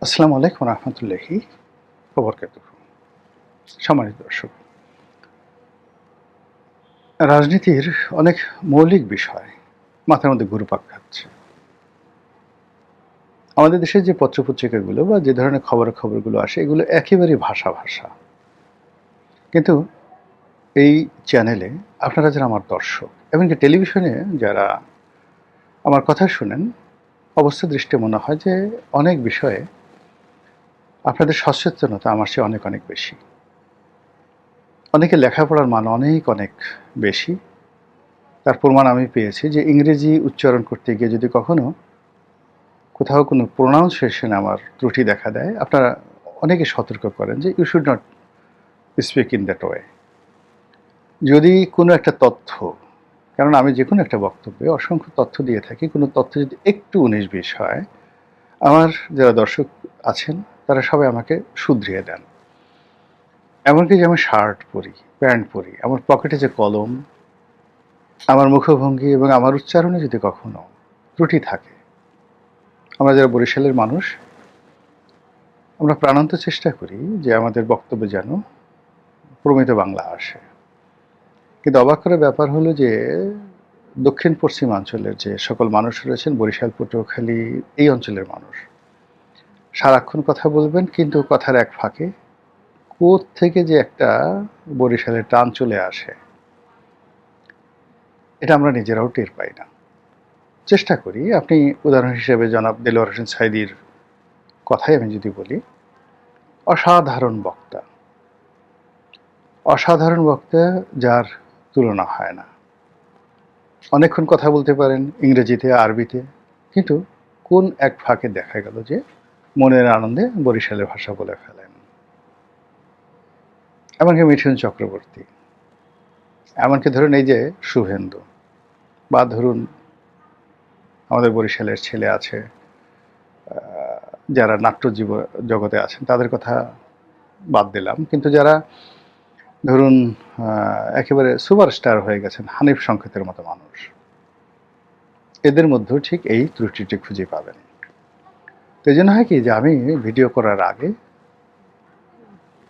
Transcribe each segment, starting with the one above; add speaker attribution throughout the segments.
Speaker 1: আসসালামু আলাইকুম রহমতুল্লাহি ওবরকাতুহু। সম্মানিত দর্শক, রাজনীতির অনেক মৌলিক বিষয় মাথার মধ্যে ঘুরপাক খাচ্ছে। আমাদের দেশের যে পত্রপত্রিকাগুলো বা যে ধরনের খবরগুলো আসে এগুলো একেবারেই ভাষা ভাষা। কিন্তু এই চ্যানেলে আপনারা যারা আমার দর্শক, এমনকি টেলিভিশনে যারা আমার কথা শুনেন, অবস্থা দৃষ্টে মনে হয় যে অনেক বিষয়ে আপনাদের সচেতনতা আমার চেয়ে অনেক অনেক বেশি। অনেকে লেখাপড়ার মান অনেক অনেক বেশি। তার প্রমাণ আমি পেয়েছি যে ইংরেজি উচ্চারণ করতে গিয়ে যদি কখনো কোথাও কোনো প্রোনাউন্সিয়েশনে আমার ত্রুটি দেখা দেয়, আপনারা অনেকে সতর্ক করেন যে you should not speak in that way. যদি কোনো একটা তথ্য, কারণ আমি যে কোনো একটা বক্তব্যে অসংখ্য তথ্য দিয়ে থাকি, কোনো তথ্য যদি একটু ১৯-২০ হয়, আমার যারা দর্শক আছেন তারা সবাই আমাকে শুধরিয়ে দেন। এমনকি যে আমি শার্ট পরি, প্যান্ট পরি, আমার পকেটে যে কলম, আমার মুখভঙ্গি এবং আমার উচ্চারণে যদি কখনো ত্রুটি থাকে, আমরা যারা বরিশালের মানুষ, আমরা প্রাণান্ত চেষ্টা করি যে আমাদের বক্তব্যে যেন প্রমিত বাংলা আসে। কিন্তু অবাক করার ব্যাপার হলো যে দক্ষিণ পশ্চিমাঞ্চলের যে সকল মানুষ রয়েছেন, বরিশাল, পটুয়াখালী এই অঞ্চলের মানুষ সারাক্ষণ কথা বলবেন, কিন্তু কথার এক ফাঁকে কোত্থেকে যে একটা বরিশালের টান চলে আসে, এটা আমরা নিজেরাও টের পাই না। চেষ্টা করি, আপনি উদাহরণ হিসেবে জনাব দেলোয়ার হোসেন সাঈদীর কথাই আমি যদি বলি, অসাধারণ বক্তা, অসাধারণ বক্তা যার তুলনা হয় না। অনেকক্ষণ কথা বলতে পারেন ইংরেজিতে, আরবিতে, কিন্তু কোন এক ফাঁকে দেখা গেল যে মনের আনন্দে বরিশালের ভাষা বলে ফেলেন। এমনকি মিঠুন চক্রবর্তী, এমনকি ধরুন এই যে শুভেন্দু, বা ধরুন আমাদের বরিশালের ছেলে আছে যারা জগতে আছেন, তাদের কথা বাদ দিলাম, কিন্তু যারা ধরুন একেবারে সুপারস্টার হয়ে গেছেন, হানিফ সংকেতের মতো মানুষ, এদের মধ্যেও ঠিক এই ত্রুটিটি খুঁজে পাবেন। তো এই জন্য হয় কি যে আমি ভিডিও করার আগে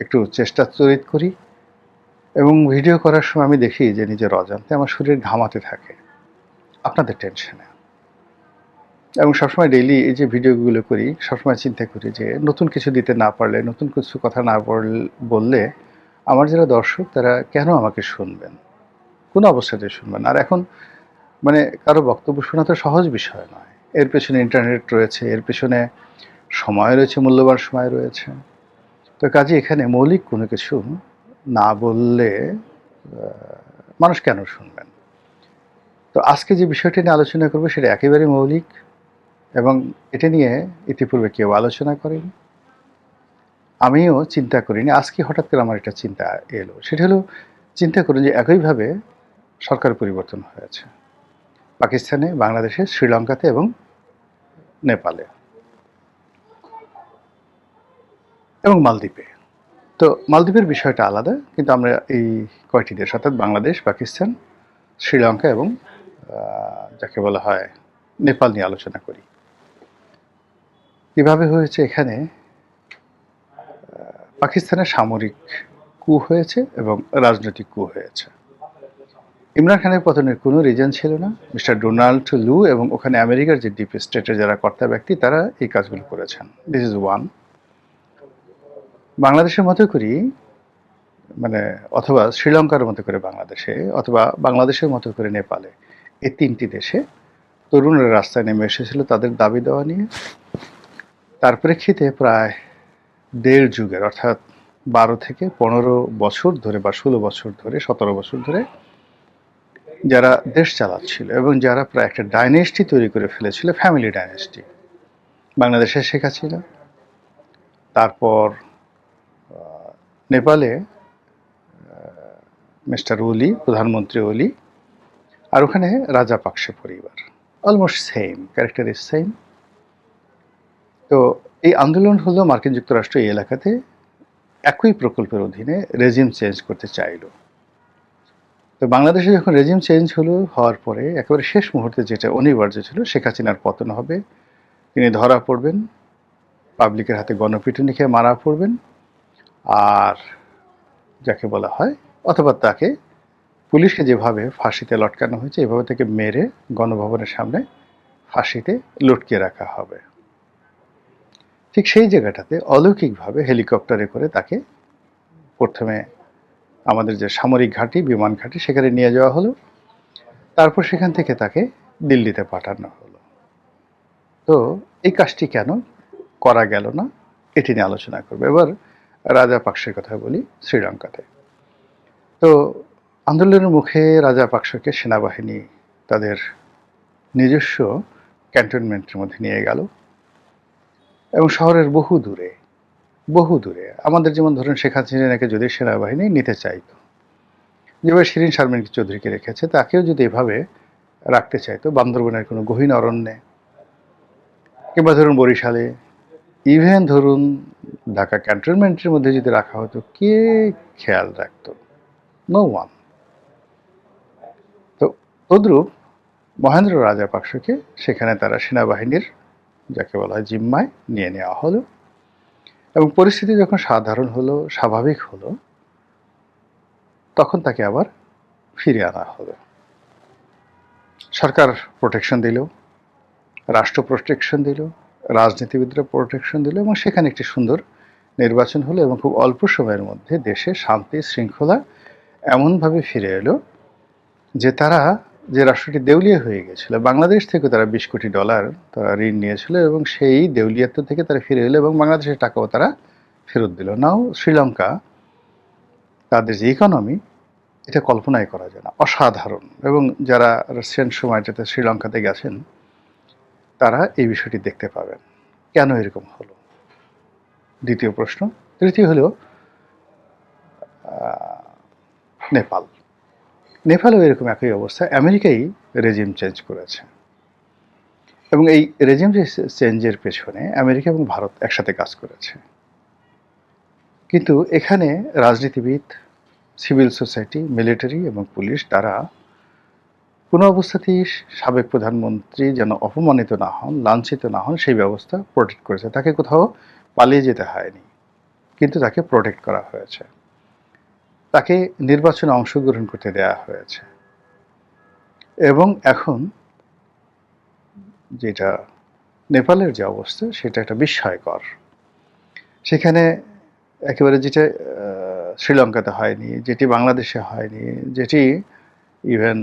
Speaker 1: একটু চেষ্টা চরিত করি, এবং ভিডিও করার সময় আমি দেখি যে নিজের অজান্তে আমার শরীর ঘামাতে থাকে আপনাদের টেনশনে। এবং সবসময় ডেইলি এই যে ভিডিওগুলো করি, সবসময় চিন্তা করি যে নতুন কিছু দিতে না পারলে, নতুন কিছু কথা না বললে আমার যারা দর্শক তারা কেন আমাকে শুনবেন, কোনো অবস্থাতেই শুনবেন। আর এখন মানে কারো বক্তব্য শোনা তো সহজ বিষয় নয়। এর পেছনে ইন্টারনেট রয়েছে, এর পেছনে সময় রয়েছে, মূল্যবান সময় রয়েছে। তো কাজে এখানে মৌলিক কোনো কিছু না বললে মানুষ কেন শুনবেন? তো আজকে যে বিষয়টি নিয়ে আলোচনা করবো সেটা একেবারে মৌলিক, এবং এটা নিয়ে ইতিপূর্বে কেউ আলোচনা করেনি, আমিও চিন্তা করিনি। আজকে হঠাৎ করে আমার একটা চিন্তা এলো। সেটা হলো, চিন্তা করুন যে একইভাবে সরকার পরিবর্তন হয়েছে পাকিস্তানে, বাংলাদেশে, শ্রীলঙ্কাতে এবং নেপালে এবং মালদ্বীপে। তো মালদ্বীপের বিষয়টা আলাদা, কিন্তু আমরা এই কয়টি দেশ অর্থাৎ বাংলাদেশ, পাকিস্তান, শ্রীলঙ্কা এবং যাকে বলা হয় নেপাল নিয়ে আলোচনা করি। কীভাবে হয়েছে? এখানে পাকিস্তানের সামরিক কু হয়েছে এবং রাজনৈতিক কু হয়েছে। ইমরান খানের পতনের কোনো রিজন ছিল না। মিস্টার ডোনাল্ড লু এবং ওখানে আমেরিকার যে ডিপ স্টেটের যারা কর্তা ব্যক্তি, তারা এই কাজগুলো করেছেন। This is one. বাংলাদেশের মতো করি, মানে অথবা শ্রীলঙ্কার মতো করে বাংলাদেশে, অথবা বাংলাদেশের মতো করে নেপালে, এই তিনটি দেশে তরুণরা রাস্তায় নেমে এসেছিল তাদের দাবি দেওয়া নিয়ে। তার প্রেক্ষিতে প্রায় ১.৫ যুগের, অর্থাৎ ১২ থেকে ১৫ বছর ধরে বা ১৬ বছর ধরে, ১৭ বছর ধরে যারা দেশ চালাচ্ছিল এবং যারা প্রায় একটা ডাইনেস্টি তৈরি করে ফেলেছিল, ফ্যামিলি ডাইনেস্টি, বাংলাদেশে শেখ হাসিনা, তারপর নেপালে মিস্টার ওলি, প্রধানমন্ত্রী ওলি, আর ওখানে রাজাপাকসে পরিবার, almost same, character is same. তো এই আন্দোলন হলো মার্কিন যুক্তরাষ্ট্র এই এলাকাতে একই প্রকল্পের অধীনে রেজিম চেঞ্জ করতে চাইল। তো বাংলাদেশে যখন রেজিম চেঞ্জ হওয়ার পরে একেবারে শেষ মুহূর্তে যেটা অনিবার্য ছিল, শেখ হাসিনার পতন হবে, তিনি ধরা পড়বেন, পাবলিকের হাতে গণপিটুনি খেয়ে মারা পড়বেন, আর যাকে বলা হয়, অথবা তাকে পুলিশকে যেভাবে ফাঁসিতে লটকানো হয়েছে এভাবে তাকে মেরে গণভবনের সামনে ফাঁসিতে লটকিয়ে রাখা হবে। ঠিক সেই জায়গাটাতে অলৌকিকভাবে হেলিকপ্টারে করে তাকে প্রথমে আমাদের যে সামরিক ঘাঁটি, বিমান ঘাঁটি, সেখানে নিয়ে যাওয়া হলো। তারপর সেখান থেকে তাকে দিল্লিতে পাঠানো হলো। তো এই কাজটি কেন করা গেল না, এটি নিয়ে আলোচনা করবো। এবার রাজাপাকসের কথা বলি। শ্রীলঙ্কাতে তো আন্দোলনের মুখে রাজাপাকসকে সেনাবাহিনী তাদের নিজস্ব ক্যান্টনমেন্টের মধ্যে নিয়ে গেল এবং শহরের বহু দূরে আমাদের যেমন ধরুন শেখ হাসিনাকে যদি সেনাবাহিনী নিতে চাইতো, যেভাবে শিরিন শারমিন চৌধুরীকে রেখেছে, তাকেও যদি এভাবে রাখতে চাইতো বান্দরবনের কোনো গহীন অরণ্যে, কিংবা ধরুন বরিশালে, ইভেন ধরুন ঢাকা ক্যান্টনমেন্টের মধ্যে যদি রাখা হতো, কে খেয়াল রাখতো? No one. তো তদ্রূপ মহেন্দ্র রাজাপাকসকে সেখানে তারা সেনাবাহিনীর যাকে বলা হয় জিম্মায় নিয়ে নেওয়া হলো এবং পরিস্থিতি যখন সাধারণ হলো, স্বাভাবিক হলো, তখন তাকে আবার ফিরিয়ে আনা হলো। সরকার প্রোটেকশন দিল, রাষ্ট্র প্রোটেকশন দিল, রাজনীতিবিদরা প্রোটেকশন দিল এবং সেখানে একটি সুন্দর নির্বাচন হলো এবং খুব অল্প সময়ের মধ্যে দেশে শান্তি শৃঙ্খলা এমনভাবে ফিরে এলো যে তারা যে রাষ্ট্রটি দেউলিয়া হয়ে গেছিল, বাংলাদেশ থেকে তারা $20 কোটি তারা ঋণ নিয়েছিল এবং সেই দেউলিয়াত্ব থেকে তারা ফিরে এলো এবং বাংলাদেশের টাকাও তারা ফেরত দিল। নাও শ্রীলঙ্কা, তাদের যে ইকোনমি, এটা কল্পনাই করা যায় না, অসাধারণ। এবং যারা রিসেন্ট সময়টাতে শ্রীলঙ্কাতে গেছেন তারা এই বিষয়টি দেখতে পাবেন কেন এরকম হলো। দ্বিতীয় প্রশ্ন। তৃতীয় হলো নেপাল। নেপালেও এরকম একই অবস্থা। আমেরিকাই রেজিম চেঞ্জ করেছে এবং এই রেজিম চেঞ্জের পেছনে আমেরিকা এবং ভারত একসাথে কাজ করেছে। কিন্তু এখানে রাজনীতিবিদ, সিভিল সোসাইটি, মিলিটারি এবং পুলিশ তারা কোনো অবস্থাতেই সাবেক প্রধানমন্ত্রী যেন অপমানিত না হন, লাঞ্ছিত না হন, সেই ব্যবস্থা প্রোটেক্ট করেছে। তাকে কোথাও পালিয়ে যেতে হয়নি, কিন্তু তাকে প্রোটেক্ট করা হয়েছে। তাকে নির্বাচনে অংশগ্রহণ করতে দেয়া হয়েছে এবং এখন যেটা নেপালের যে অবস্থা, সেটা একটা বিস্ময়কর। সেখানে একেবারে যেটা শ্রীলঙ্কাতে হয়নি, যেটি বাংলাদেশে হয়নি, যেটি ইভেন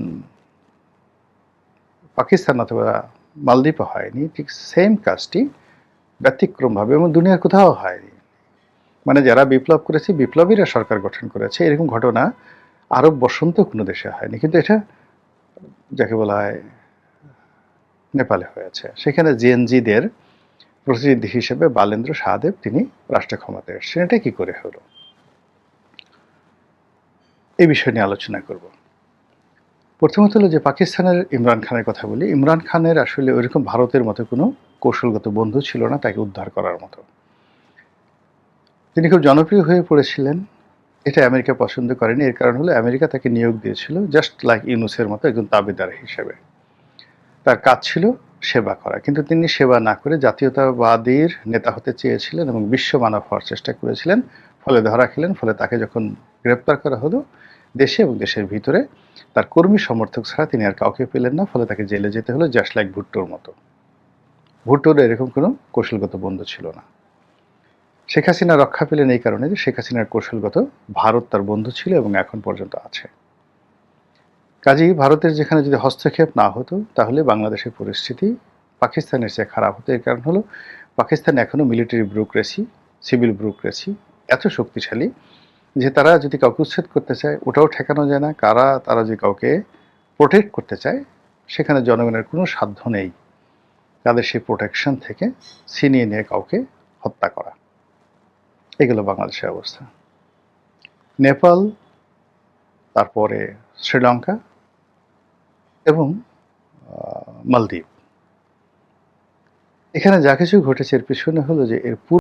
Speaker 1: পাকিস্তান অথবা মালদ্বীপে হয়নি, ঠিক সেম কাজটি ব্যতিক্রমভাবে এবং দুনিয়ার কোথাও হয়নি। মানে যারা বিপ্লব করেছে, বিপ্লবীরা সরকার গঠন করেছে, এরকম ঘটনা আরব বসন্ত কোনো দেশে হয়নি, কিন্তু এটা যাকে বলা হয় নেপালে হয়েছে। সেখানে জেএনজিদের প্রতিনিধি হিসেবে বালেন্দ্র শাহদেব তিনি রাষ্ট্র ক্ষমতায় এসেছেন। এটা কি করে হলো, এই বিষয় নিয়ে আলোচনা করব। প্রথমত হলো যে পাকিস্তানের ইমরান খানের কথা বলি। ইমরান খানের আসলে ওইরকম ভারতের মতো কোনো কৌশলগত বন্ধু ছিল না তাকে উদ্ধার করার মতো। তিনি খুব জনপ্রিয় হয়ে পড়েছিলেন, এটা আমেরিকা পছন্দ করেনি। এর কারণ হলো আমেরিকা তাকে নিয়োগ দিয়েছিল জাস্ট লাইক ইউনুসের মতো একজন তাবেদার হিসেবে। তার কাজ ছিল সেবা করা, কিন্তু তিনি সেবা না করে জাতীয়তাবাদীর নেতা হতে চেয়েছিলেন এবং বিশ্ব মানব হওয়ার চেষ্টা করেছিলেন। ফলে ধরা খেলেন। ফলে তাকে যখন গ্রেপ্তার করা হলো, দেশে এবং দেশের ভিতরে তার কর্মী সমর্থক ছাড়া তিনি আর কাউকে পেলেন না। ফলে তাকে জেলে যেতে হলো, জাস্ট লাইক ভুট্টোর মতো। ভুট্টোর এরকম কোনো কৌশলগত বন্ধু ছিল না। শেখ হাসিনা রক্ষা পেলেন এই কারণে যে শেখ হাসিনার কৌশলগত ভারত তার বন্ধু ছিল এবং এখন পর্যন্ত আছে। কাজেই ভারতের যেখানে যদি হস্তক্ষেপ না হতো, তাহলে বাংলাদেশের পরিস্থিতি পাকিস্তানের চেয়ে খারাপ হতো। এর কারণ হলো পাকিস্তান এখনও মিলিটারি ব্যুরোক্রেসি, সিভিল ব্যুরোক্রেসি এত শক্তিশালী যে তারা যদি কাউকে উচ্ছেদ করতে চায়, ওটাও ঠেকানো যায় না। তারা যদি কাউকে প্রোটেক্ট করতে চায়, সেখানে জনগণের কোনো সাধ্য নেই তাদের সেই প্রোটেকশন থেকে ছিনিয়ে নিয়ে কাউকে হত্যা করা। এগুলো বাংলাদেশের অবস্থা। নেপাল, তারপরে শ্রীলঙ্কা এবং মালদ্বীপ, এখানে যা কিছু ঘটেছে এর পিছনে হলো যে এর